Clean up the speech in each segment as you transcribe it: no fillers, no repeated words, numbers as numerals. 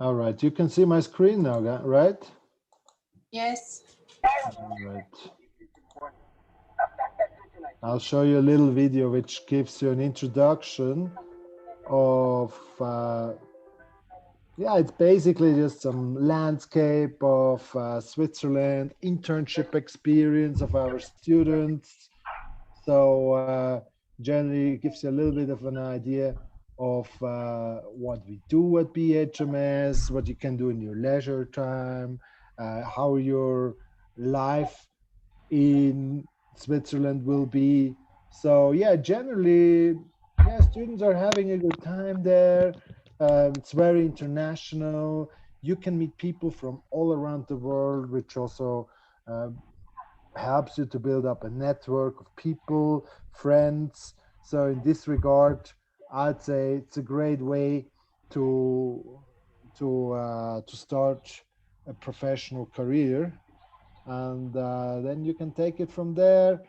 All right, you can see my screen now, right? Yes. All right. I'll show you a little video which gives you an introduction of, yeah, it's basically just some landscape of Switzerland, internship experience of our students. So generally it gives you a little bit of an idea of what we do at BHMS, what you can do in your leisure time, how your life in Switzerland will be. So yeah, generally, yeah, students are having a good time there. It's very international. You can meet people from all around the world, which also uh, helps you to build up a network of people, friends. So in this regard, I'd say it's a great way to to start a professional career, and then you can take it from there.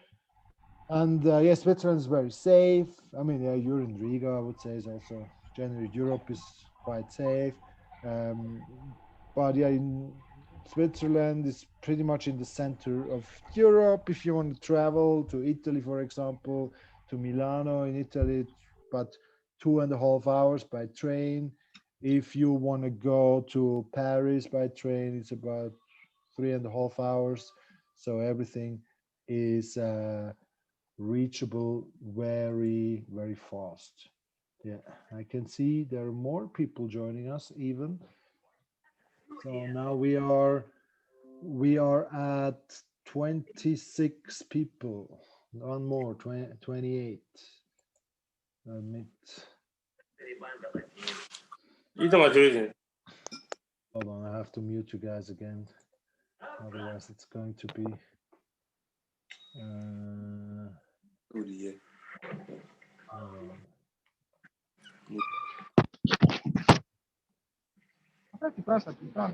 And yes, Switzerland is very safe. I mean, yeah, you're in Riga, I would say, is also generally Europe is quite safe. Um, but yeah, in Switzerland is pretty much in the center of Europe. If you want to travel to Italy, for example, to Milano in Italy, it's about 2.5 hours by train. If you want to go to Paris by train, it's about 3.5 hours. So everything is reachable very, very fast. Yeah, I can see there are more people joining us even. So now we are at 26 people. One more, 28. Admit. Hold on, I have to mute you guys again. Otherwise, it's going to be. Hold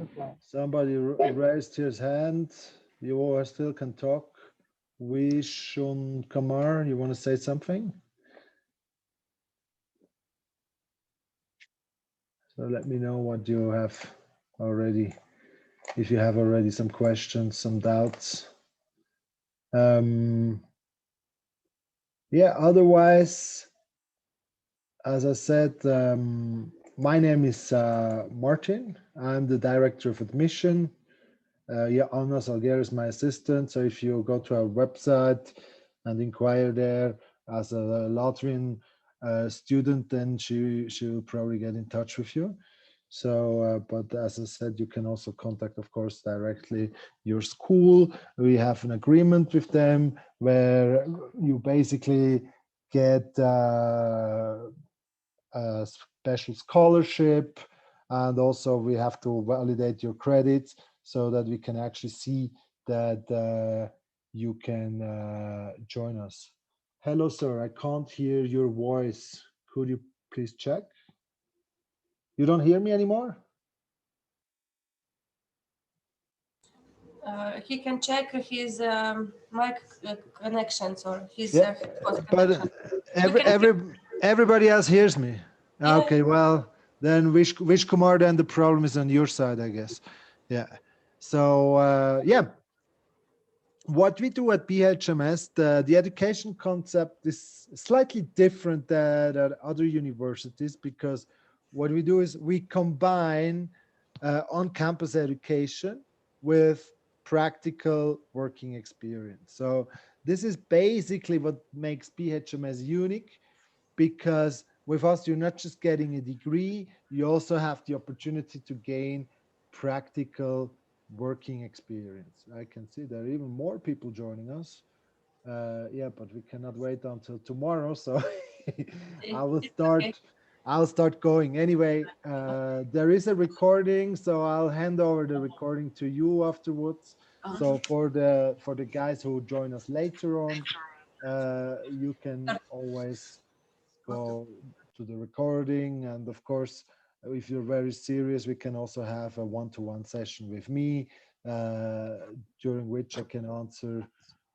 on. Somebody raised his hand. You all still can talk. Vishun Kamar, you want to say something? So let me know what you have already, if you have already some questions, some doubts. Yeah, otherwise, as I said, my name is Martin. I'm the director of admission. Yeah, Anna Salguero is my assistant. So if you go to our website and inquire there as a Latvian student, then she will probably get in touch with you. So, but as I said, you can also contact, of course, directly your school. We have an agreement with them where you basically get a special scholarship, and also we have to validate your credits so that we can actually see that you can join us. Hello, sir. I can't hear your voice. Could you please check? You don't hear me anymore? He can check his mic connections or his Yeah, connection. but everybody else hears me. Yeah. Okay, well then, Vish Kumar, then the problem is on your side, I guess. Yeah. So yeah, what we do at BHMS, the education concept is slightly different than at other universities, because what we do is we combine on-campus education with practical working experience. So this is basically what makes BHMS unique, because with us, you're not just getting a degree, you also have the opportunity to gain practical working experience. I can see there are even more people joining us. Yeah, but we cannot wait until tomorrow, so I will Okay. start. I'll start going anyway. There is a recording, so I'll hand over the recording to you afterwards. So for the guys who join us later on, you can always go to the recording, and of course, if you're very serious, we can also have a one-to-one session with me, during which I can answer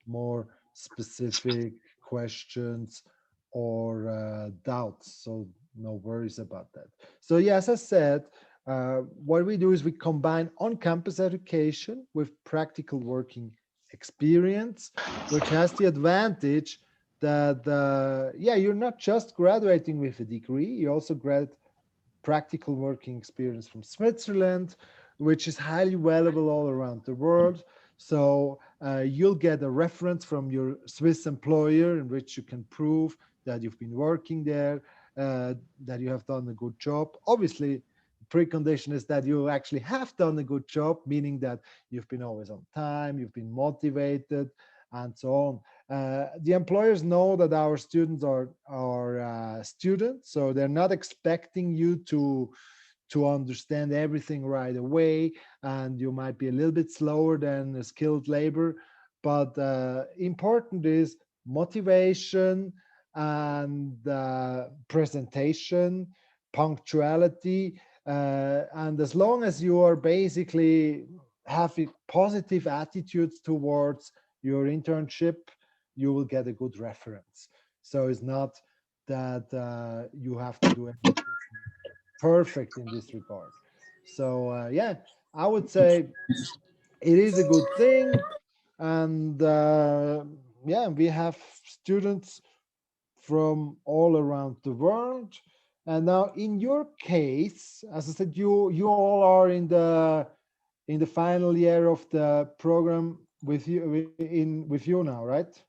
more specific questions or doubts. So no worries about that. So yeah, as I said, What we do is we combine on-campus education with practical working experience, which has the advantage that, yeah, you're not just graduating with a degree, you also grad practical working experience from Switzerland, which is highly valuable all around the world. So you'll get a reference from your Swiss employer in which you can prove that you've been working there, that you have done a good job. Obviously, precondition is that you actually have done a good job, meaning that you've been always on time, you've been motivated, and so on. The employers know that our students are students, so they're not expecting you to understand everything right away, and you might be a little bit slower than a skilled labor. But important is motivation and presentation, punctuality, and as long as you are basically having positive attitudes towards your internship, you will get a good reference. So it's not that you have to do everything perfect in this regard. So yeah, I would say it is a good thing. And yeah, we have students from all around the world. And now in your case, as I said, you all are in the final year of the program with you now, right?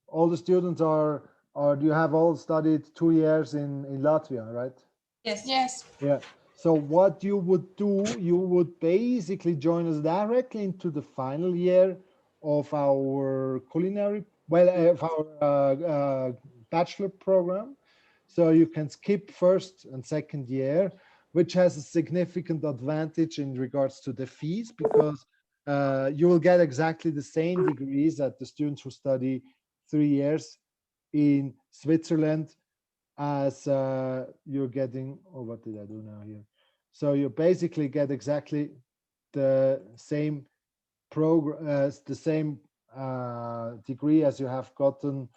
All the students are, or do you have all studied 2 years in Latvia, right? Yes. Yes. Yeah. So what you would do, you would basically join us directly into the final year of our culinary, well, of our bachelor program. So you can skip first and second year, which has a significant advantage in regards to the fees, because you will get exactly the same degrees that the students who study 3 years in Switzerland as you're getting. Oh, what did I do now here? So you basically get exactly the same program, the same degree as you have gotten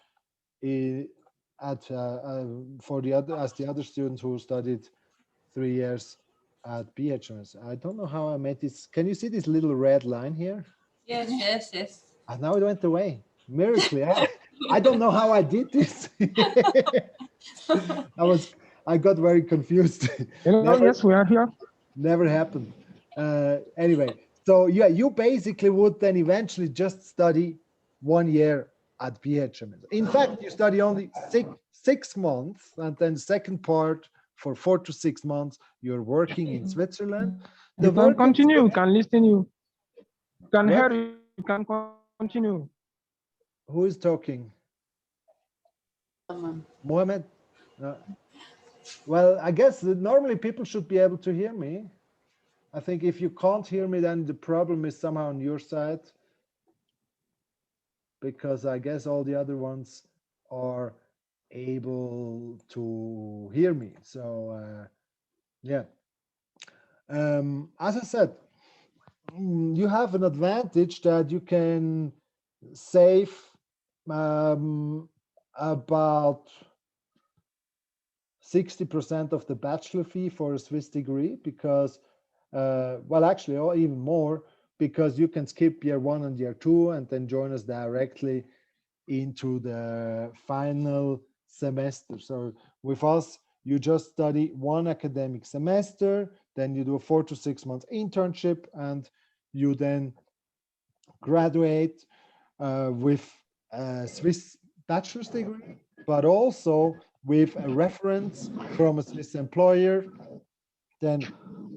at for the other, as the other students who studied 3 years at BHMS. I don't know how I made this. Can you see this little red line here? Yes. Yes. Yes. And now it went away. Miracle. I don't know how I did this. I got very confused. Hello, yes, we are here. Never happened. Anyway, so yeah, you basically would then eventually just study 1 year at BHMS. In fact, you study only six months, and then the second part for 4 to 6 months, you're working in Switzerland. You can continue, you can listen you. You can What? hear, you can continue. Who is talking? Mohammed? Well, I guess that normally people should be able to hear me. I think if you can't hear me, then the problem is somehow on your side, because I guess all the other ones are able to hear me. So yeah, as I said, you have an advantage that you can save about 60% of the bachelor fee for a Swiss degree, because well, actually, or even more, because you can skip year 1 and year 2 and then join us directly into the final semester. So with us, you just study 1 academic semester, then you do a 4 to 6 months internship, and you then graduate with a Swiss bachelor's degree, but also with a reference from a Swiss employer. Then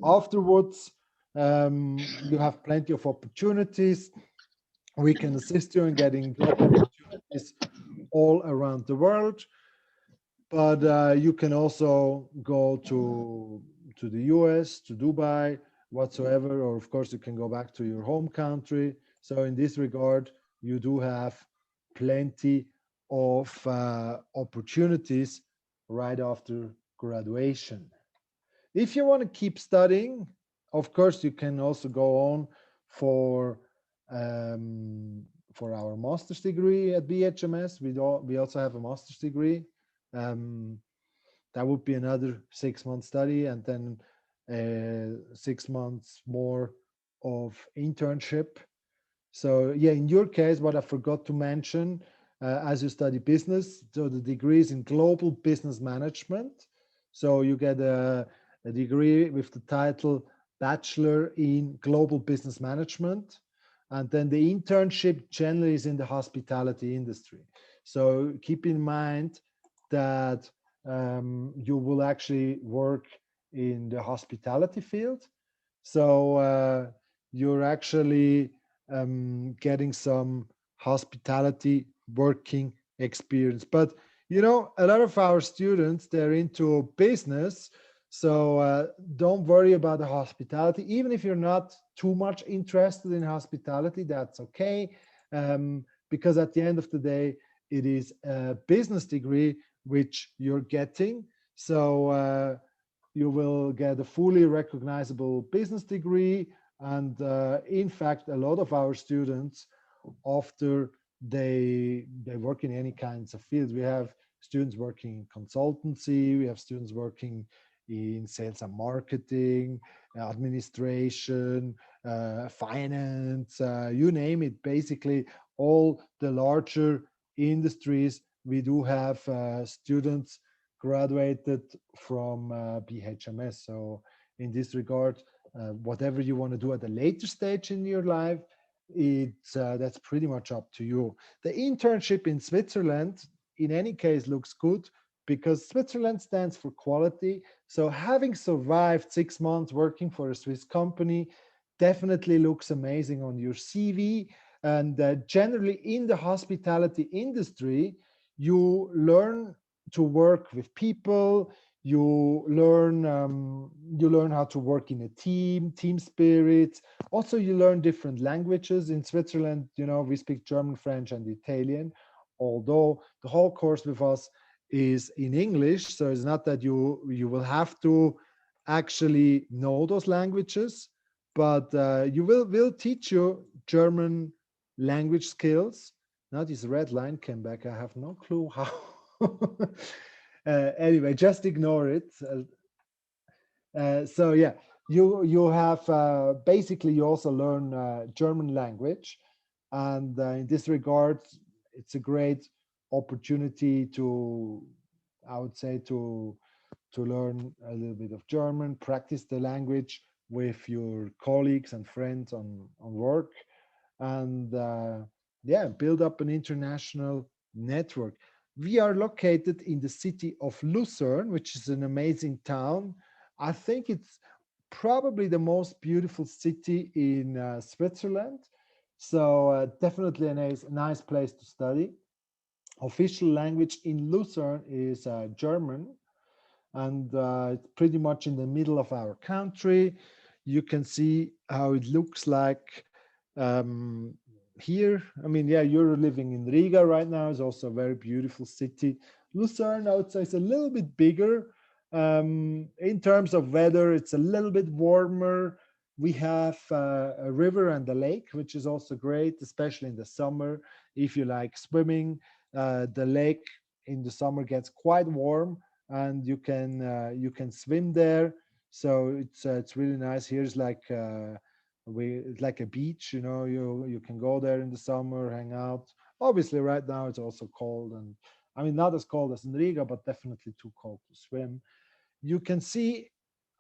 afterwards, you have plenty of opportunities. We can assist you in getting job opportunities all around the world, but you can also go to the US, to Dubai, whatsoever, or of course you can go back to your home country. So in this regard, you do have plenty of opportunities right after graduation. If you want to keep studying, of course, you can also go on for our master's degree at BHMS. We also have a master's degree. that would be another 6-month study, and then 6 months more of internship. So yeah, in your case, what I forgot to mention, as you study business, so the degree is in global business management. So you get a degree with the title Bachelor in Global Business Management. And then the internship generally is in the hospitality industry. So keep in mind that you will actually work in the hospitality field. So you're actually getting some hospitality working experience. But you know, a lot of our students, they're into business. So don't worry about the hospitality. Even if you're not too much interested in hospitality, that's okay. Because at the end of the day, it is a business degree which you're getting. So you will get a fully recognizable business degree. And in fact, a lot of our students, after they work in any kinds of fields, we have students working in consultancy, we have students working in sales and marketing, administration, finance, you name it. Basically, all the larger industries, we do have students graduated from BHMS. So in this regard, whatever you want to do at a later stage in your life, it's that's pretty much up to you. The internship in Switzerland, in any case, looks good because Switzerland stands for quality. So having survived 6 months working for a Swiss company definitely looks amazing on your CV. And generally in the hospitality industry, you learn to work with people. You learn how to work in a team spirit. Also, you learn different languages. In Switzerland, you know, we speak German, French, and Italian, although the whole course with us is in English. So it's not that you will have to actually know those languages, but you will teach you German language skills. Now this red line came back. I have no clue how. Anyway, just ignore it. So yeah, you have basically you also learn German language, and in this regard, it's a great opportunity to, I would say, to learn a little bit of German, practice the language with your colleagues and friends on work, and yeah, build up an international network. We are located in the city of Lucerne, which is an amazing town. I think it's probably the most beautiful city in Switzerland. So definitely a nice place to study. Official language in Lucerne is German, and it's pretty much in the middle of our country. You can see how it looks like here. I mean, yeah, you're living in Riga right now. It's also a very beautiful city. Lucerne, I would say, is a little bit bigger. In terms of weather, it's a little bit warmer. We have a river and a lake, which is also great, especially in the summer. If you like swimming, the lake in the summer gets quite warm, and you can swim there. So it's really nice. Here's like it's like a beach. You know, you can go there in the summer, hang out. Obviously, right now it's also cold, and I mean not as cold as in Riga, but definitely too cold to swim. You can see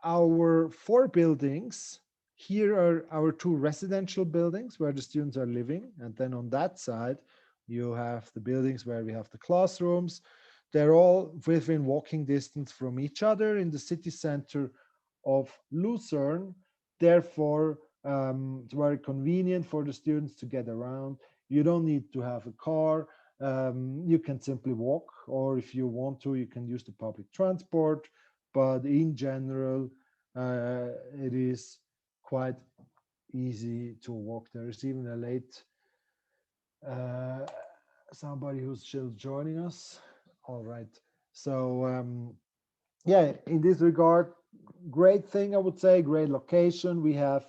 our 4 buildings. Here are our 2 residential buildings where the students are living. And then on that side, you have the buildings where we have the classrooms. They're all within walking distance from each other in the city center of Lucerne. Therefore, it's very convenient for the students to get around. You don't need to have a car. You can simply walk, or if you want to, you can use the public transport. But in general, it is quite easy to walk. There is even a late uh, somebody who's still joining us. All right. So yeah, in this regard, great thing I would say, great location. We have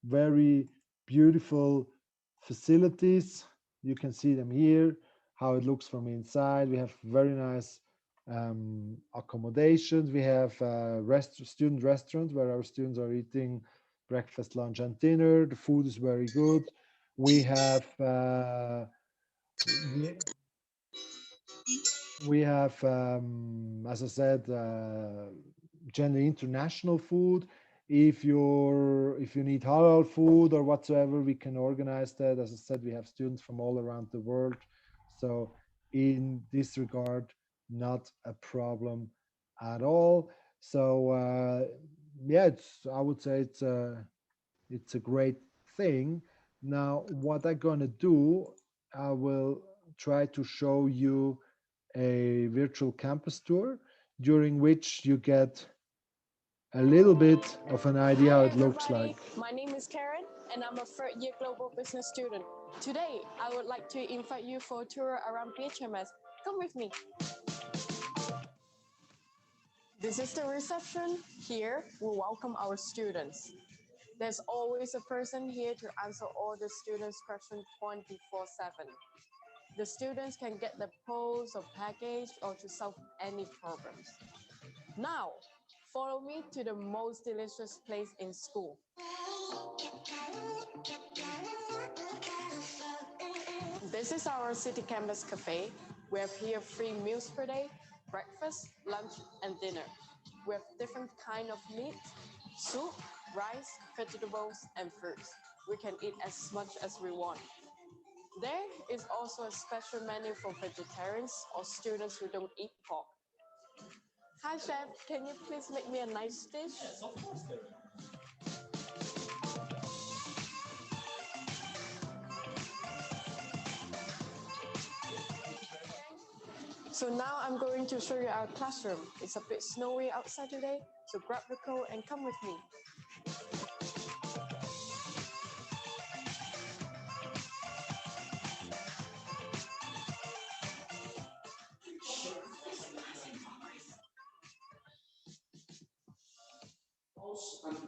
very beautiful facilities. You can see them here, how it looks from inside. We have very nice accommodations. We have student restaurants where our students are eating breakfast, lunch, and dinner. The food is very good. We have as I said, generally international food. If you need halal food or whatsoever, we can organize that. As I said, we have students from all around the world, so in this regard, not a problem at all. So yeah, I would say it's a great thing. Now, what I'm gonna do, I will try to show you a virtual campus tour during which you get a little bit of an idea how it looks like. My name is Karen and I'm a third year global business student. Today, I would like to invite you for a tour around BHMS. Come with me. This is the reception. Here, we welcome our students. There's always a person here to answer all the students' questions 24/7. The students can get the post or package or to solve any problems. Now, follow me to the most delicious place in school. This is our City Campus Cafe. We have here 3 meals per day, breakfast, lunch, and dinner. We have different kind of meat, soup, rice, vegetables, and fruits. We can eat as much as we want. There is also a special menu for vegetarians or students who don't eat pork. Hi chef, can you please make me a nice dish? Yes, of course, Karen. So now I'm going to show you our classroom. It's a bit snowy outside today, so grab the coat and come with me. And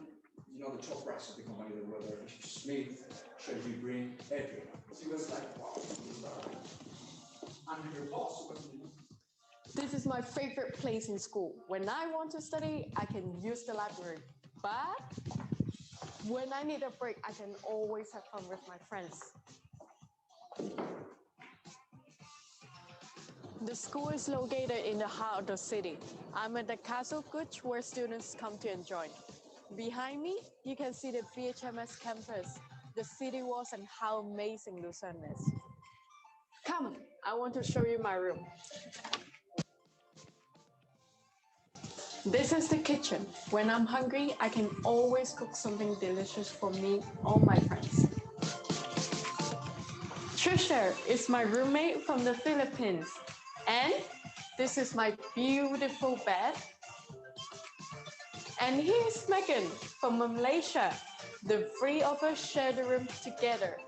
you know the top brass of the company, the brother Smith, Shelby Green, Adrian. So he was like, wow, and your boss was me. This is my favorite place in school. When I want to study, I can use the library. But when I need a break, I can always have fun with my friends. The school is located in the heart of the city. I'm at the Castle Kuch where students come to enjoy. Behind me, you can see the BHMS campus, the city walls, and how amazing Lucerne is. Come, I want to show you my room. This is the kitchen. When I'm hungry, I can always cook something delicious for me or my friends. Trisha is my roommate from the Philippines. And this is my beautiful bed. And here's Megan from Malaysia. The 3 of us share the room together.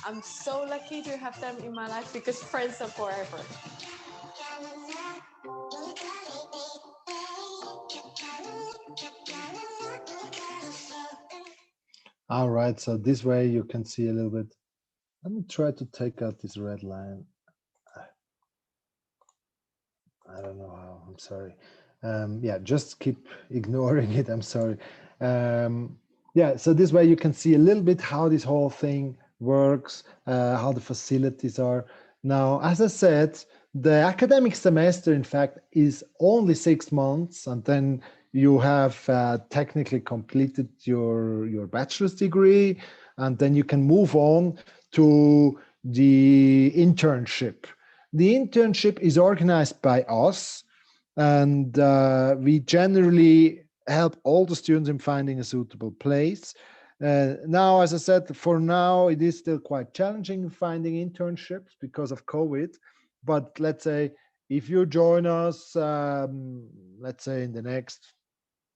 I'm so lucky to have them in my life because friends are forever. All right, so this way you can see a little bit. Let me try to take out this red line. I don't know how, I'm sorry. Yeah, just keep ignoring it, I'm sorry. Yeah, so this way you can see a little bit how this whole thing works, how the facilities are. Now, as I said, the academic semester, in fact, is only 6 months, and then you have technically completed your bachelor's degree, and then you can move on to the internship. The internship is organized by us, and we generally help all the students in finding a suitable place. Now, as I said, for now, it is still quite challenging finding internships because of COVID. But let's say if you join us, let's say in the next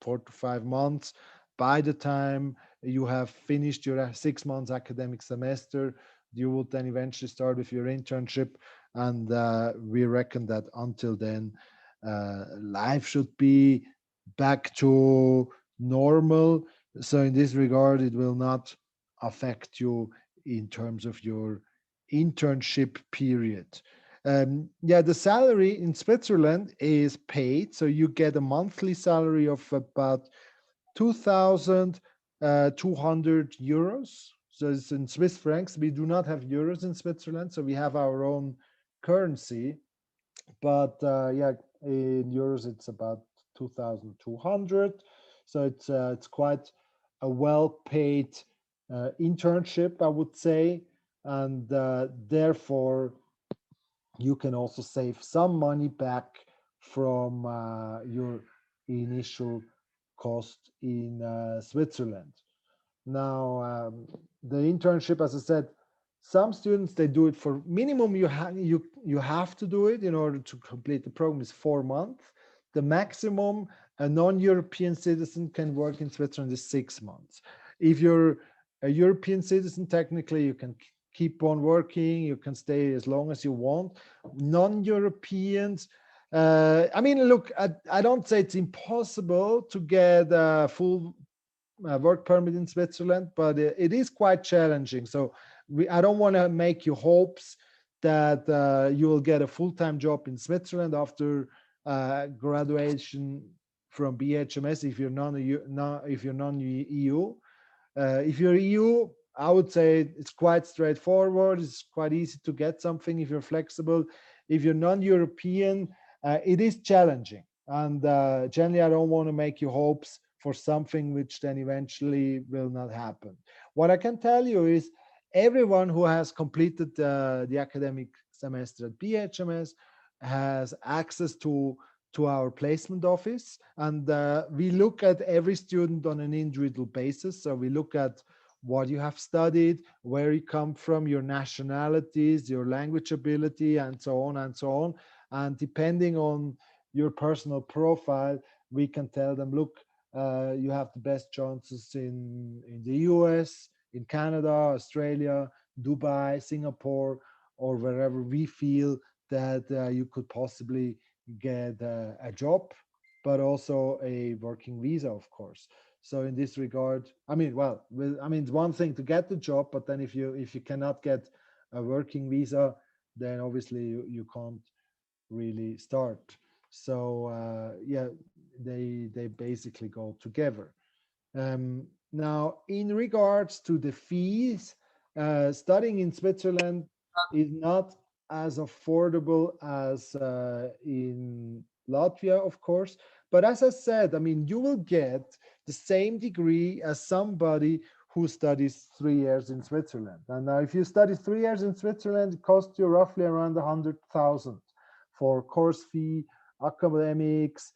4 to 5 months, by the time you have finished your 6 months academic semester, you will then eventually start with your internship. And we reckon that until then, life should be back to normal. So in this regard, it will not affect you in terms of your internship period. Yeah, the salary in Switzerland is paid, so you get a monthly salary of about 2,200 euros. So it's in Swiss francs. We do not have euros in Switzerland, so we have our own currency. But yeah, in euros it's about 2,200. So it's quite a well-paid internship, I would say, and therefore you can also save some money back from your initial cost in Switzerland. Now, the internship, as I said, some students, they do it for minimum, you have to do it in order to complete the program is 4 months. The maximum a non-European citizen can work in Switzerland is 6 months. If you're a European citizen, technically you can keep on working, you can stay as long as you want. Non-Europeans, I mean, look, I don't say it's impossible to get a full work permit in Switzerland, but it is quite challenging. So I don't want to make you hopes that you will get a full-time job in Switzerland after graduation from BHMS if you're non-EU. If you're EU, I would say it's quite straightforward. It's quite easy to get something if you're flexible. If you're non-European, it is challenging. And generally, I don't want to make you hopes for something which then eventually will not happen. What I can tell you is everyone who has completed the academic semester at BHMS has access to our placement office, and we look at every student on an individual basis. So we look at what you have studied, where you come from, your nationalities, your language ability, and so on and so on. And depending on your personal profile, we can tell them, look, you have the best chances in the US, in Canada, Australia, Dubai, Singapore, or wherever we feel that you could possibly get a job, but also a working visa, of course. So in this regard, I mean, well, I mean, it's one thing to get the job, but then if you cannot get a working visa, then obviously you can't really start. So yeah, they basically go together. Now, in regards to the fees, studying in Switzerland is not as affordable as in Latvia, of course. But as I said, I mean, you will get the same degree as somebody who studies 3 years in Switzerland. And now, if you study 3 years in Switzerland, it costs you roughly around 100,000 for course fee, academics,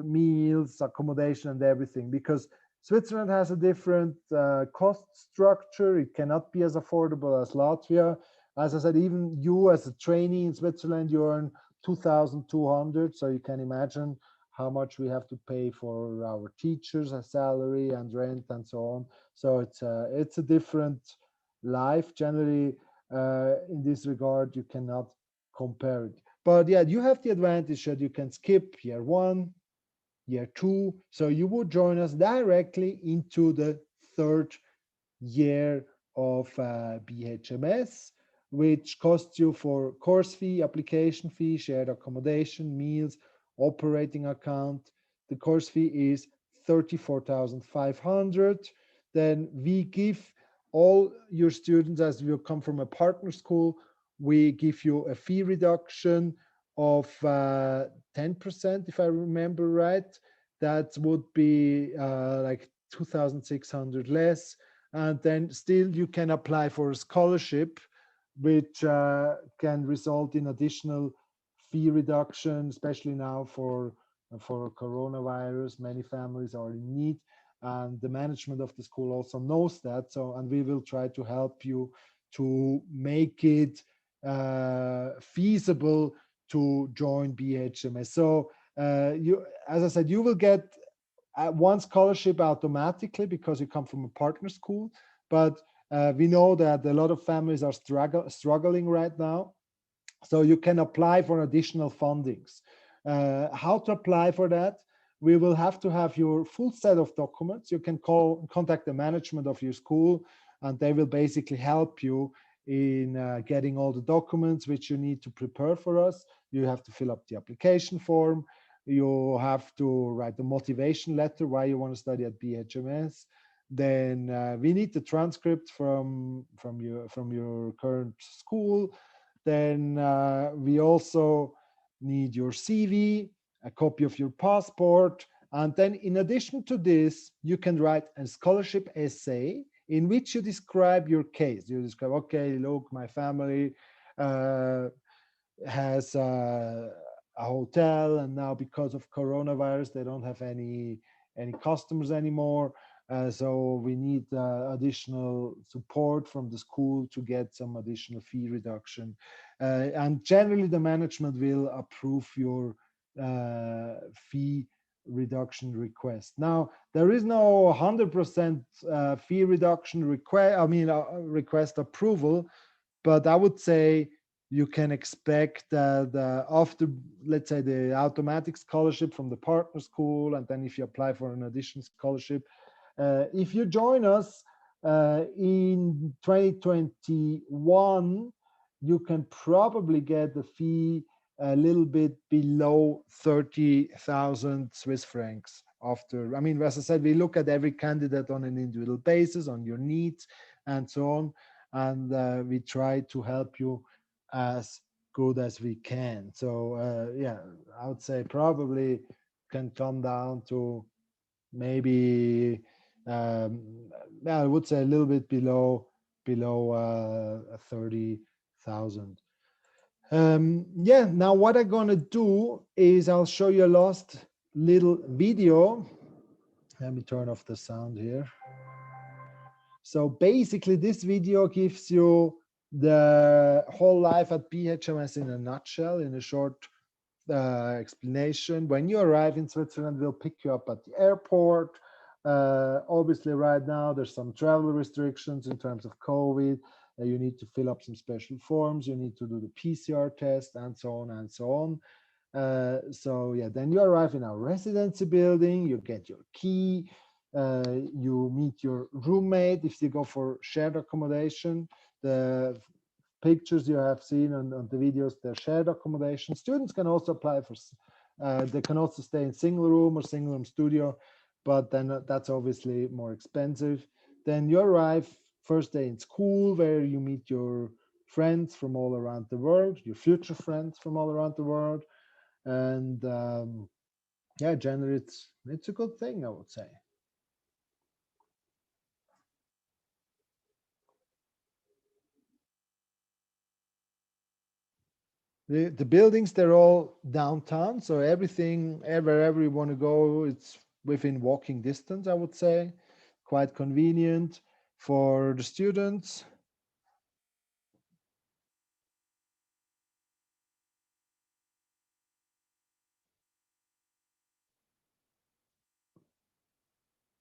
meals, accommodation, and everything, because Switzerland has a different cost structure. It cannot be as affordable as Latvia. As I said, even you as a trainee in Switzerland, you earn 2,200. So you can imagine how much we have to pay for our teachers, a salary and rent and so on. So it's a different life. Generally, in this regard, you cannot compare it. But yeah, you have the advantage that you can skip year 1, year 2. So you would join us directly into the 3rd year of BHMS, which costs you for course fee, application fee, shared accommodation, meals, operating account. The course fee is 34,500. Then we give all your students, as you come from a partner school, we give you a fee reduction of 10%, if I remember right. That would be like 2,600 less. And then still you can apply for a scholarship, which can result in additional fee reduction, especially now for coronavirus. Many families are in need, and the management of the school also knows that. So, and we will try to help you to make it feasible to join BHMS. So you, as I said, you will get one scholarship automatically because you come from a partner school, but we know that a lot of families are struggling right now. So you can apply for additional fundings. How to apply for that? We will have to have your full set of documents. You can contact the management of your school, and they will basically help you in getting all the documents which you need to prepare for us. You have to fill up the application form. You have to write the motivation letter why you want to study at BHMS. Then we need the transcript from your current school. Then we also need your CV, a copy of your passport, and then in addition to this, you can write a scholarship essay in which you describe your case. You describe, okay, look, my family has a hotel, and now because of coronavirus, they don't have any customers anymore. So we need additional support from the school to get some additional fee reduction. And generally, the management will approve your fee reduction request. Now, there is no 100% fee reduction request approval, but I would say you can expect that after, let's say, the automatic scholarship from the partner school, and then if you apply for an additional scholarship, if you join us in 2021, you can probably get the fee a little bit below 30,000 Swiss francs after. I mean, as I said, we look at every candidate on an individual basis, on your needs and so on. And we try to help you as good as we can. So yeah, I would say probably can come down to maybe, yeah, I would say a little bit below 30,000. Yeah, now what I'm gonna do is I'll show you a last little video. Let me turn off the sound here. So basically this video gives you the whole life at BHMS in a nutshell, in a short explanation. When you arrive in Switzerland, we'll pick you up at the airport. Obviously right now there's some travel restrictions in terms of COVID. You need to fill up some special forms. You need to do the PCR test and so on and so on. So yeah, then you arrive in our residency building, you get your key, you meet your roommate if you go for shared accommodation. The pictures you have seen on the videos, they're shared accommodation. Students can also apply for, they can also stay in single room or single room studio, but then that's obviously more expensive. Then you arrive first day in school, where you meet your friends from all around the world, your future friends from all around the world. And yeah, generally it's a good thing, I would say. The buildings, they're all downtown, so everything, wherever you want to go, it's within walking distance, I would say. Quite convenient for the students.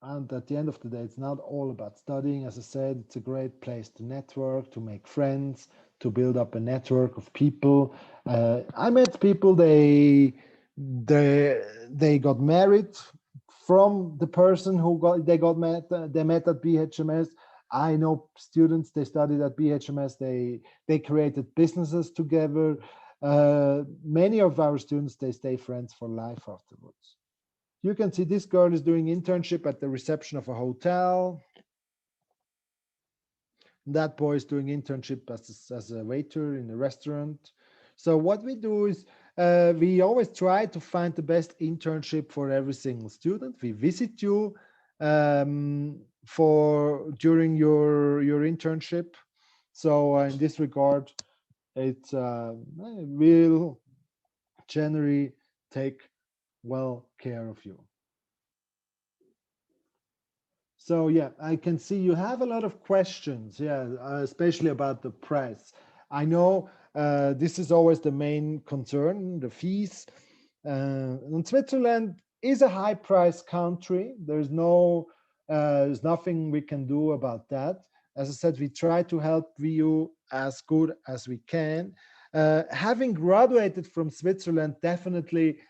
And at the end of the day, it's not all about studying. As I said, it's a great place to network, to make friends, to build up a network of people. I met people, they got married from the person who they met at BHMS. I know students, they studied at BHMS, they created businesses together. Many of our students, they stay friends for life afterwards. You can see this girl is doing internship at the reception of a hotel. That boy is doing internship as a waiter in a restaurant. So what we do is we always try to find the best internship for every single student. We visit you during your internship. So in this regard, it's we'll generally take well care of you. So yeah, I can see you have a lot of questions, yeah, especially about the price. I know this is always the main concern, the fees. And Switzerland is a high price country. There's nothing we can do about that. As I said, we try to help you as good as we can. Having graduated from Switzerland definitely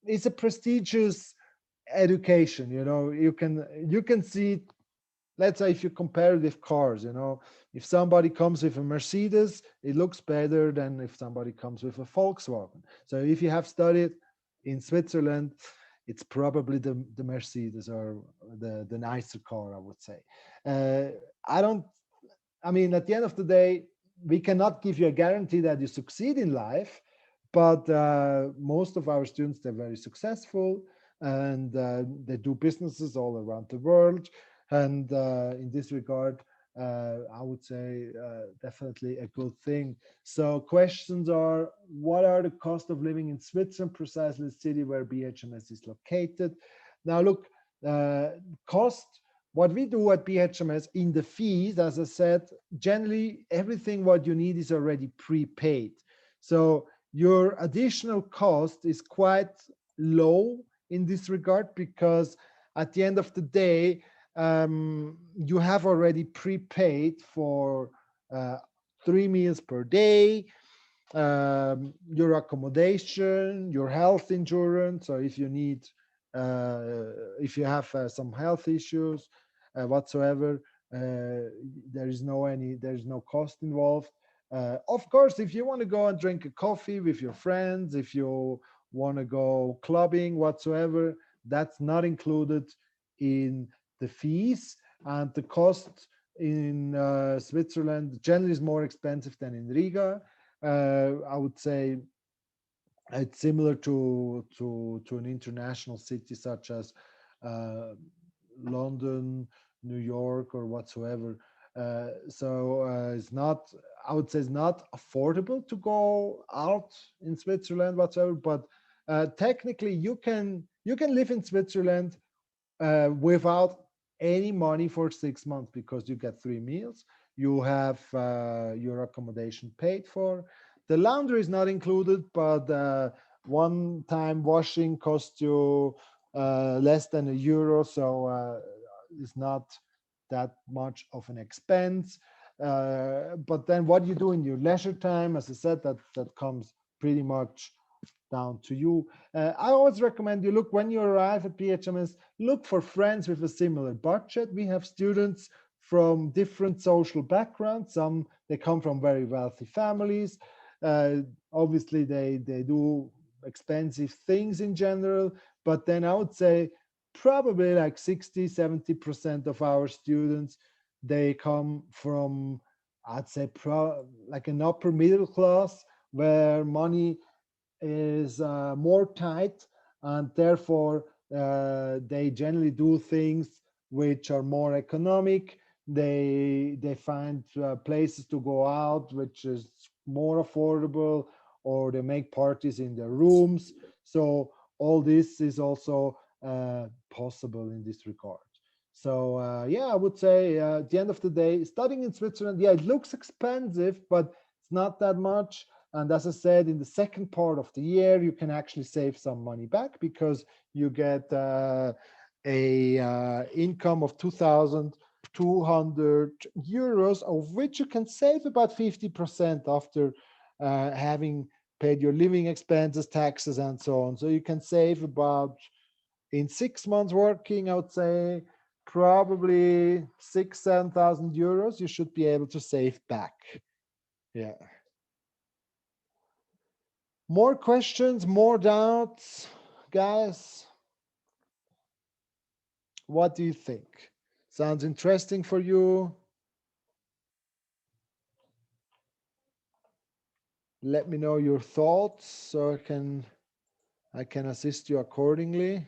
it's a prestigious education. You know, you can see let's say if you compare it with cars, you know, if somebody comes with a Mercedes, it looks better than if somebody comes with a Volkswagen. So if you have studied in Switzerland, it's probably the Mercedes or the nicer car, I would say. I mean, at the end of the day, we cannot give you a guarantee that you succeed in life, but most of our students, they're very successful, and they do businesses all around the world. And in this regard, I would say definitely a good thing. So questions are, what are the cost of living in Switzerland, precisely the city where BHMS is located? Now look, cost, what we do at BHMS in the fees, as I said, generally everything what you need is already prepaid. So your additional cost is quite low in this regard, because at the end of the day, you have already prepaid for 3 meals per day, your accommodation, your health insurance. So if you need, if you have some health issues whatsoever, there is no cost involved. Of course, if you want to go and drink a coffee with your friends, if you want to go clubbing whatsoever, that's not included in the fees. And the cost in Switzerland generally is more expensive than in Riga. I would say it's similar to an international city such as London, New York, or whatsoever. It's not, I would say, it's not affordable to go out in Switzerland whatsoever. But technically, you can live in Switzerland without any money for 6 months, because you get 3 meals, you have your accommodation paid for. The laundry is not included, but one-time washing costs you less than €1, so it's not that much of an expense. But then what you do in your leisure time, as I said, that comes pretty much down to you. I always recommend you look, when you arrive at BHMS, look for friends with a similar budget. We have students from different social backgrounds. Some, they come from very wealthy families. Obviously, they do expensive things in general, but then I would say probably like 60-70% of our students, they come from, I'd say, like an upper middle class, where money is more tight, and therefore they generally do things which are more economic. They find places to go out which is more affordable, or they make parties in their rooms. So all this is also possible in this regard. So yeah, I would say at the end of the day, studying in Switzerland, yeah, it looks expensive, but it's not that much. And as I said, in the second part of the year, you can actually save some money back, because you get a income of €2,200, of which you can save about 50% after having paid your living expenses, taxes, and so on. So you can save about, in 6 months working, I would say probably €6,000-7,000 you should be able to save back. Yeah. More questions, more doubts, guys? What do you think? Sounds interesting for you? Let me know your thoughts so I can assist you accordingly.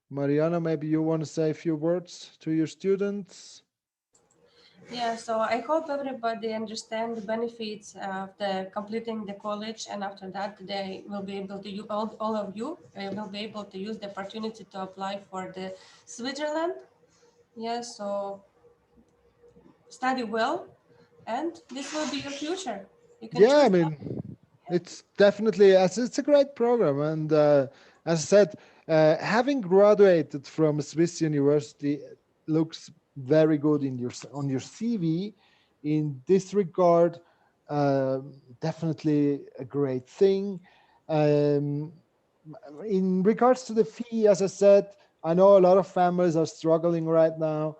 Mariana, maybe you want to say a few words to your students? Yeah, so I hope everybody understand the benefits of the completing the college, and after that they will be able to use, all of you will be able to use the opportunity to apply for the Switzerland. Yeah, so study well, and this will be your future. You can Yeah, I choose. mean, it's definitely, it's a great program. And as I said, having graduated from a Swiss university looks very good on your CV. In this regard, definitely a great thing. in regards to the fee, as I said, I know a lot of families are struggling right now.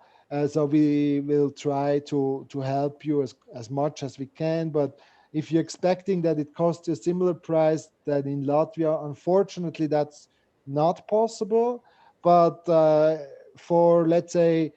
So we will try to help you as much as we can. But if you're expecting that it costs you a similar price than in Latvia, unfortunately, that's not possible. But for, let's say,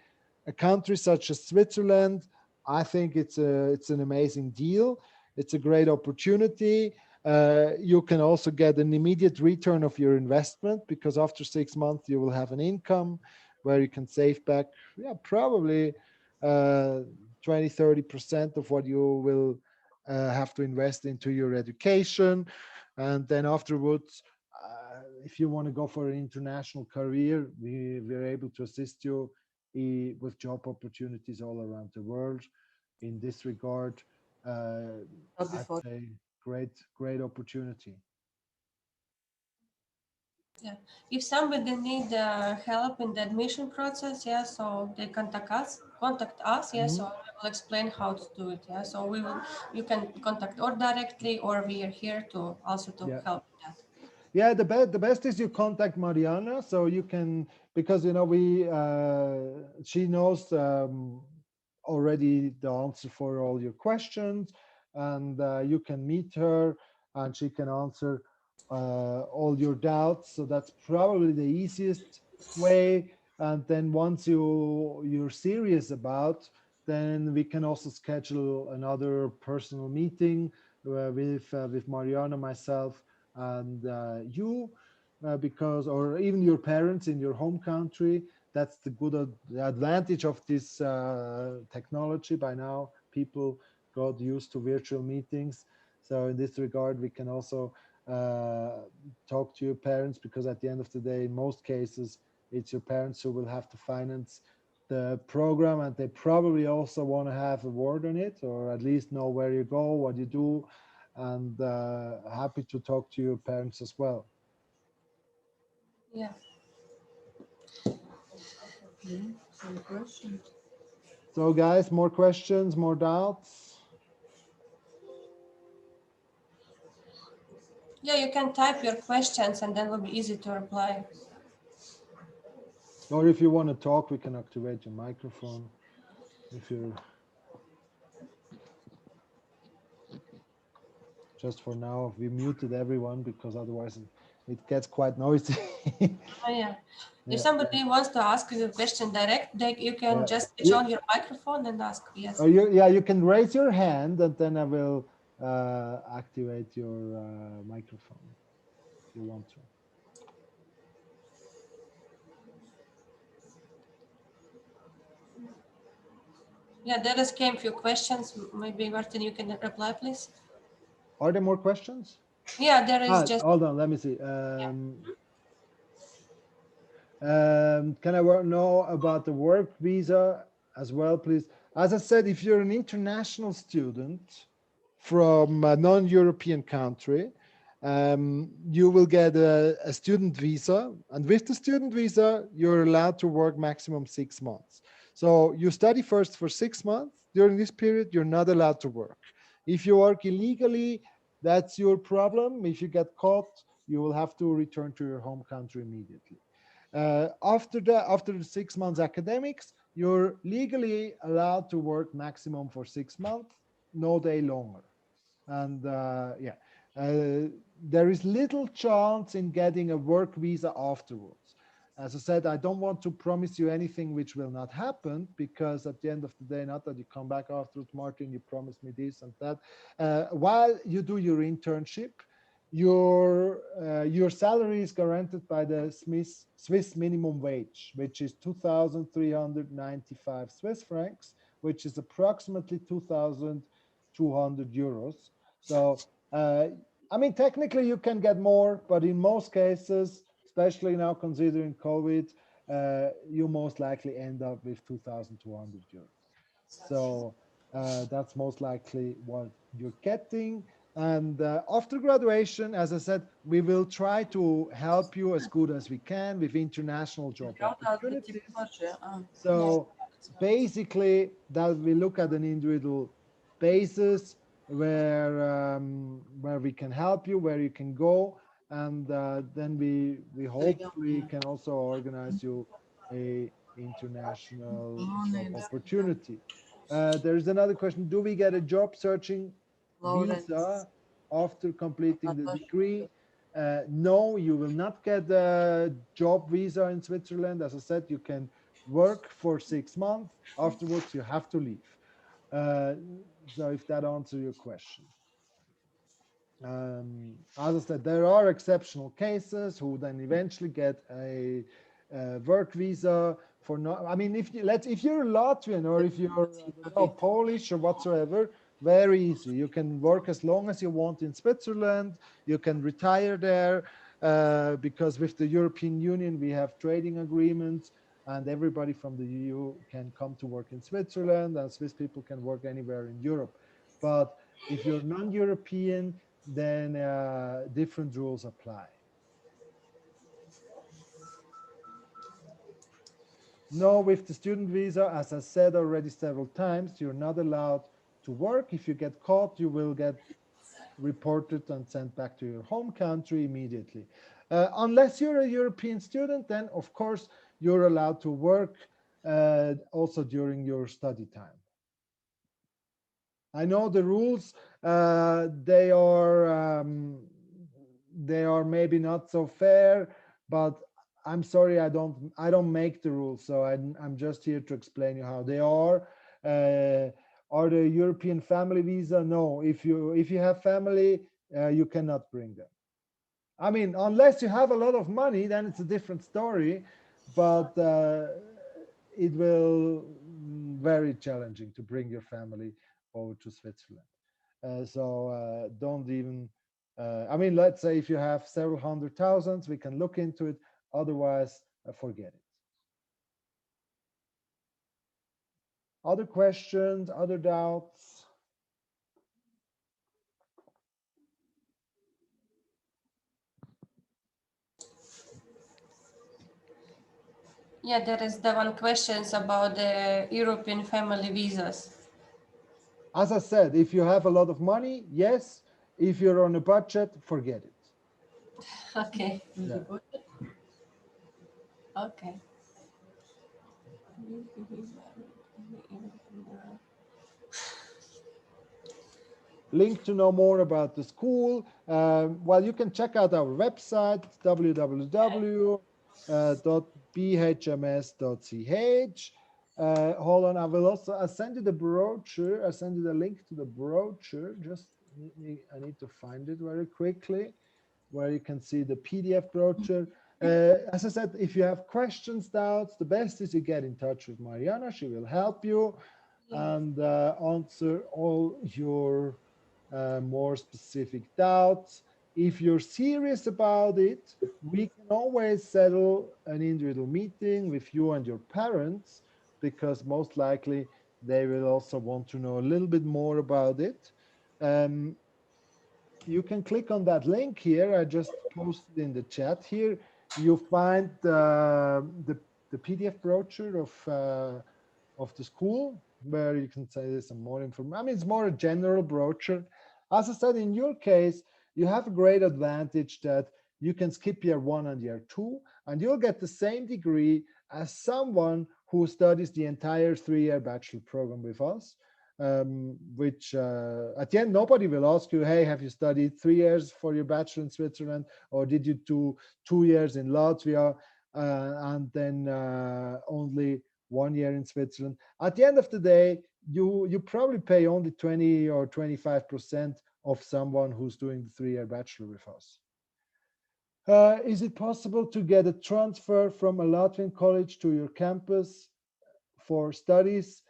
a country such as Switzerland, I think it's an amazing deal. It's a great opportunity. You can also get an immediate return of your investment, because after 6 months you will have an income where you can save back, yeah, probably 20-30% of what you will have to invest into your education. And then afterwards, if you want to go for an international career, we're able to assist you with job opportunities all around the world. In this regard, I'd say great opportunity. Yeah, if somebody need help in the admission process, yeah, so they contact us, yeah, so we will explain how to do it, yeah, so you can contact or directly, or we are here to also to Yeah. help with that. Yeah, the best is you contact Mariana, so you can, because she knows already the answer for all your questions, and you can meet her and she can answer all your doubts. So that's probably the easiest way. And then once you're serious about, then we can also schedule another personal meeting with Mariana, myself, and you, because, or even your parents in your home country. That's the advantage of this technology. By now people got used to virtual meetings, so in this regard we can also talk to your parents, because at the end of the day, in most cases, it's your parents who will have to finance the program, and they probably also want to have a word on it, or at least know where you go, what you do, and happy to talk to your parents as well. Yeah. Some questions. So guys, more questions, more doubts? Yeah, you can type your questions and then it will be easy to reply. Or if you want to talk, we can activate your microphone. If you're just, for now, we muted everyone because otherwise it gets quite noisy. Oh, yeah. If Yeah, somebody wants to ask you a question direct, you can yeah. just switch on your microphone and ask. Yes. Or you can raise your hand, and then I will activate your microphone if you want to. Yeah, there is came few questions. Maybe Martin, you can reply, please. Are there more questions? Yeah, there is just. Hold on, let me see. Yeah. Can I know about the work visa as well, please? As I said, if you're an international student from a non-European country, you will get a student visa. And with the student visa, you're allowed to work maximum 6 months. So you study first for 6 months. During this period, you're not allowed to work. If you work illegally, that's your problem. If you get caught, you will have to return to your home country immediately. After the 6 months academics, you're legally allowed to work maximum for 6 months, no day longer. And there is little chance in getting a work visa afterwards. As I said, I don't want to promise you anything which will not happen, because at the end of the day, not that you come back afterwards, Martin, you promised me this and that. While you do your internship, your salary is guaranteed by the Swiss minimum wage, which is 2,395 Swiss francs, which is approximately 2,200 euros. So, I mean, technically you can get more, but in most cases, especially now considering COVID, you most likely end up with 2,200 euros. So that's most likely what you're getting. And after graduation, as I said, we will try to help you as good as we can with international job opportunities. So basically, that we look at an individual basis where we can help you, where you can go. and then we hopefully can also organize you a international job opportunity. There's another question: do we get a job searching visa after completing the degree? No, you will not get a job visa in Switzerland. As I said, you can work for 6 months. Afterwards, you have to leave. So if that answers your question. As I said, there are exceptional cases who then eventually get a work visa for not. I mean, if you're Latvian or if you're I don't know, Polish or whatsoever, very easy. You can work as long as you want in Switzerland. You can retire there because with the European Union we have trading agreements, and everybody from the EU can come to work in Switzerland, and Swiss people can work anywhere in Europe. But if you're non-European, then different rules apply. No, with the student visa, as I said already several times, you're not allowed to work. If you get caught, you will get reported and sent back to your home country immediately. Unless you're a European student, then of course you're allowed to work also during your study time. I know the rules, they are maybe not so fair, but I'm sorry, I don't make the rules, so I'm just here to explain you how they are. Are the European family visa? No, if you have family, you cannot bring them. I mean, unless you have a lot of money, then it's a different story, but it will very challenging to bring your family over to Switzerland. So don't even, I mean, let's say if you have several hundred thousands, we can look into it. Otherwise, forget it. Other questions, other doubts? Yeah, there is the one questions about the European family visas. As I said, if you have a lot of money, yes. If you're on a budget, forget it. Okay. Yeah. Okay. Link to know more about the school. Well, you can check out our website, www.bhms.ch. Hold on, I will also I'll send you the brochure. I'll send you the link to the brochure. Just I need to find it very quickly, where you can see the PDF brochure. As I said, if you have questions, doubts, the best is you get in touch with Mariana. She will help you and answer all your more specific doubts. If you're serious about it, we can always settle an individual meeting with you and your parents, because most likely they will also want to know a little bit more about it. You can click on that link here. I just posted in the chat here. You find the PDF brochure of the school, where you can say some more information. I mean, it's more a general brochure. As I said, in your case, you have a great advantage that you can skip year 1 and year 2, and you'll get the same degree as someone who studies the entire 3-year bachelor program with us. Which at the end, nobody will ask you, hey, have you studied 3 years for your bachelor in Switzerland, or did you do 2 years in Latvia and then only 1 year in Switzerland? At the end of the day, you probably pay only 20 or 25% of someone who's doing the 3-year bachelor with us. Is it possible to get a transfer from a Latvian college to your campus for studies?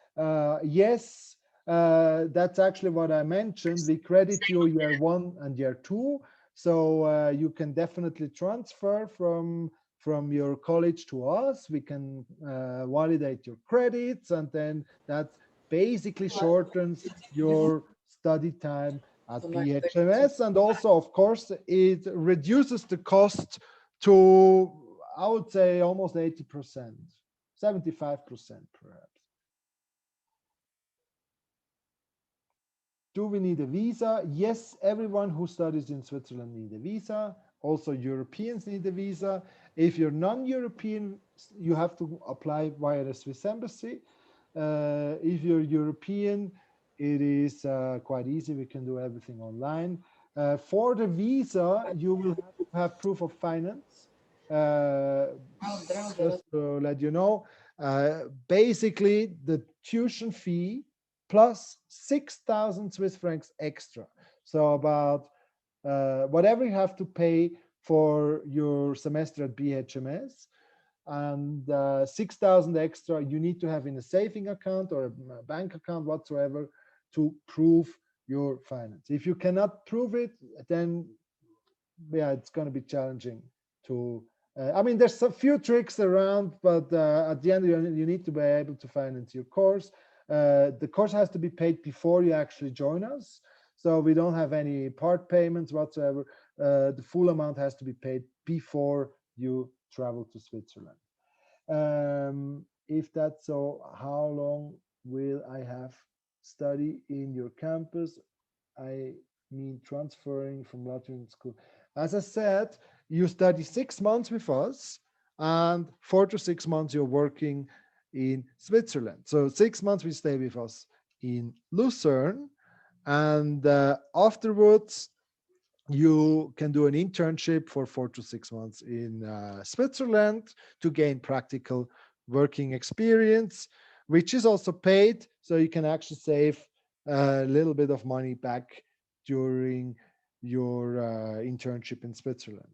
Yes, that's actually what I mentioned. We credit you year 1 and year 2, so you can definitely transfer from your college to us. We can validate your credits, and then that basically shortens your study time at BHMS, and also, of course, it reduces the cost to, I would say, almost 80%, 75% perhaps. Do we need a visa? Yes, everyone who studies in Switzerland needs a visa. Also, Europeans need a visa. If you're non-European, you have to apply via the Swiss embassy. If you're European, it is quite easy. We can do everything online. For the visa, you will have to have proof of finance. Just to let you know, basically the tuition fee plus 6,000 Swiss francs extra. So about whatever you have to pay for your semester at BHMS, and 6,000 extra you need to have in a saving account or a bank account whatsoever to prove your finance. If you cannot prove it, then yeah, it's going to be challenging to I mean, there's a few tricks around, but at the end you need to be able to finance your course. The course has to be paid before you actually join us, so we don't have any part payments whatsoever. The full amount has to be paid before you travel to Switzerland. If that's so, how long will I have study in your campus? I mean, transferring from Latvian school. As I said, you study 6 months with us, and 4 to 6 months you're working in Switzerland. So 6 months we stay with us in Lucerne, and afterwards you can do an internship for 4 to 6 months in Switzerland to gain practical working experience, which is also paid. So you can actually save a little bit of money back during your internship in Switzerland.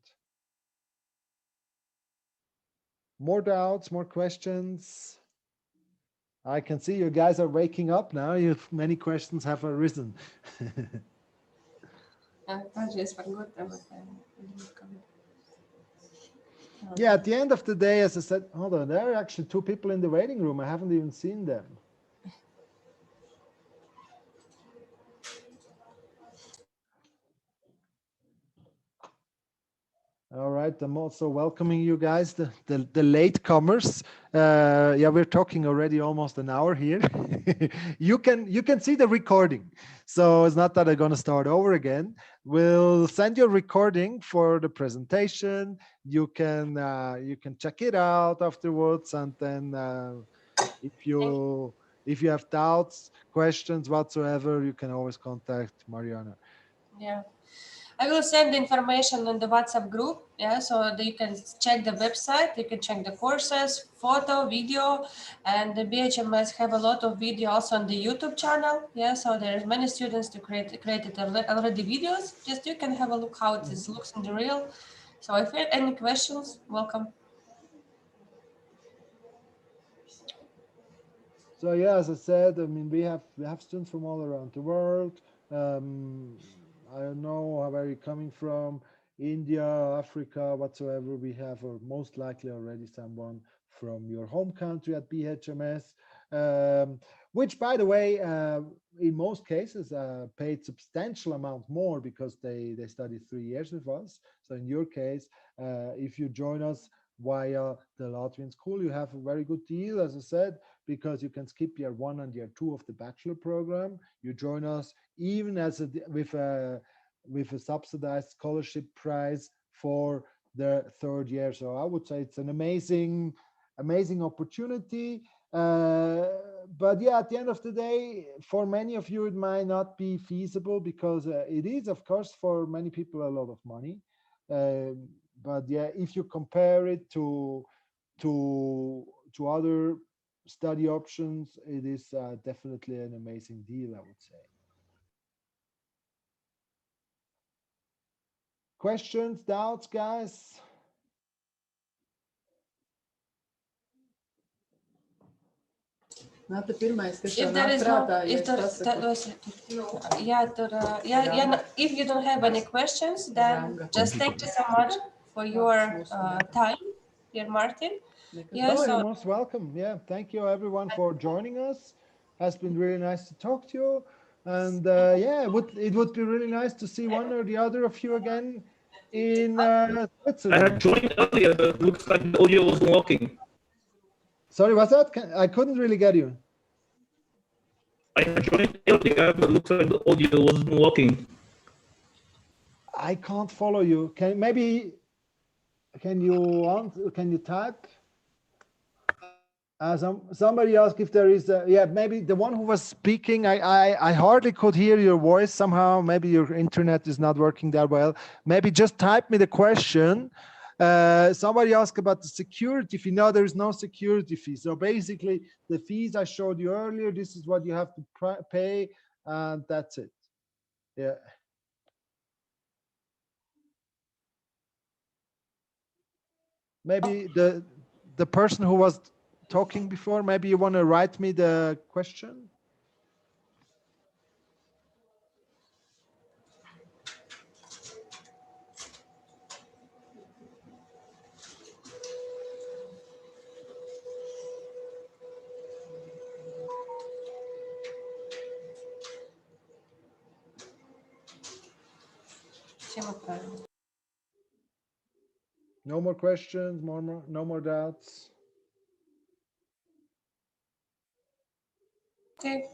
More doubts, more questions? I can see you guys are waking up now. Many questions have arisen. Yeah, at the end of the day, as I said, hold on, there are actually 2 people in the waiting room. I haven't even seen them. All right, I'm also welcoming you guys, the latecomers. Yeah, we're talking already almost an hour here. you can see the recording, so it's not that I'm going to start over again. We'll send you a recording for the presentation. You can check it out afterwards, and then if you have doubts, questions whatsoever, you can always contact Mariana. Yeah. I will send the information in the WhatsApp group, yeah, so that you can check the website, you can check the courses, photo, video, and the BHMS have a lot of video also on the YouTube channel, yeah, so there's many students to created already videos, just you can have a look how it looks in the real. So if you have any questions, welcome. So yeah, as I said, I mean, we have students from all around the world. I don't know where you're coming from, India, Africa, whatsoever. We have, or most likely already someone from your home country at BHMS, which, by the way, in most cases paid substantial amount more because they studied 3 years with us. So in your case, if you join us via the Latvian school, you have a very good deal, as I said, because you can skip year 1 and year 2 of the bachelor program. You join us even with a subsidized scholarship prize for the 3rd year. So I would say it's an amazing opportunity. But yeah, at the end of the day, for many of you, it might not be feasible because it is, of course, for many people a lot of money. But yeah, if you compare it to other study options, it is definitely an amazing deal, I would say. Questions, doubts, guys? Nāta pirmais, kas tev If there nāk is prātā, no, ja if es there, pasaku. if you don't have any questions, then just thank you so much for your time, dear Martin. Yeah, You're most welcome. Yeah, thank you everyone for joining us. Has been really nice to talk to you. And yeah, it would be really nice to see one or the other of you again in Switzerland. I had joined earlier, but looks like the audio wasn't working. Sorry, what's that? I couldn't really get you. I had joined earlier, but looks like the audio wasn't working. I can't follow you. Can you type? Somebody asked if there is yeah, maybe the one who was speaking, I hardly could hear your voice somehow. Maybe your internet is not working that well. Maybe just type me the question. Somebody asked about the security fee. No, there is no security fee. So basically the fees I showed you earlier, this is what you have to pay, and that's it. Yeah. Maybe the person who was talking before, maybe you want to write me the question? No more questions, no more doubts. Okay,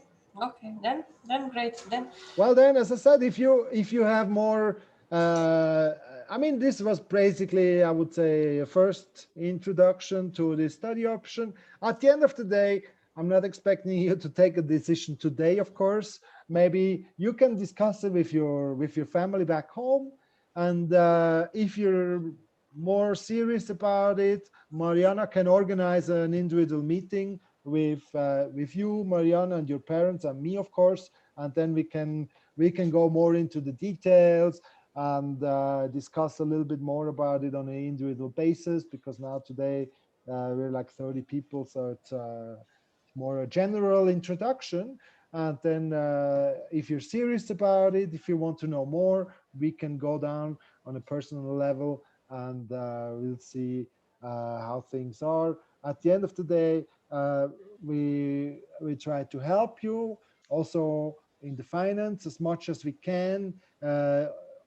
okay, then great. Then well, then, as I said, if you have more, I mean, this was basically, I would say, a first introduction to the study option. At the end of the day, I'm not expecting you to take a decision today, of course. Maybe you can discuss it with your family back home, and if you're more serious about it, Mariana can organize an individual meeting with you, Mariana, and your parents, and me, of course, and then we can go more into the details and discuss a little bit more about it on an individual basis, because now today we're like 30 people, so it's more a general introduction. And then if you're serious about it, if you want to know more, we can go down on a personal level, and we'll see how things are. At the end of the day, we try to help you also in the finance as much as we can.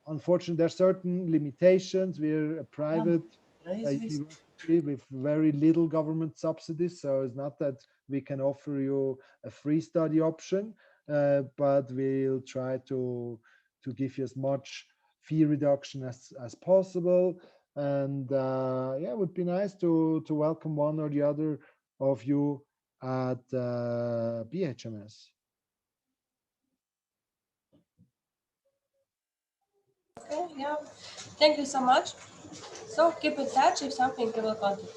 Unfortunately, there are certain limitations. We're a private university with very little government subsidies, so it's not that we can offer you a free study option, but we'll try to give you as much fee reduction as possible. And yeah, it would be nice to welcome one or the other of you at BHMS. okay, yeah. Thank you so much. So keep in touch. If something, you will contact.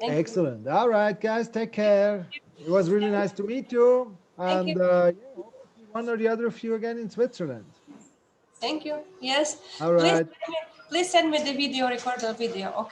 Thank Excellent. All right, guys, take care. It was really nice to meet you. Thank And you. yeah, hope to see one or the other of you again in Switzerland. Thank you. Yes. All right. Please send me the video, record the video. Okay.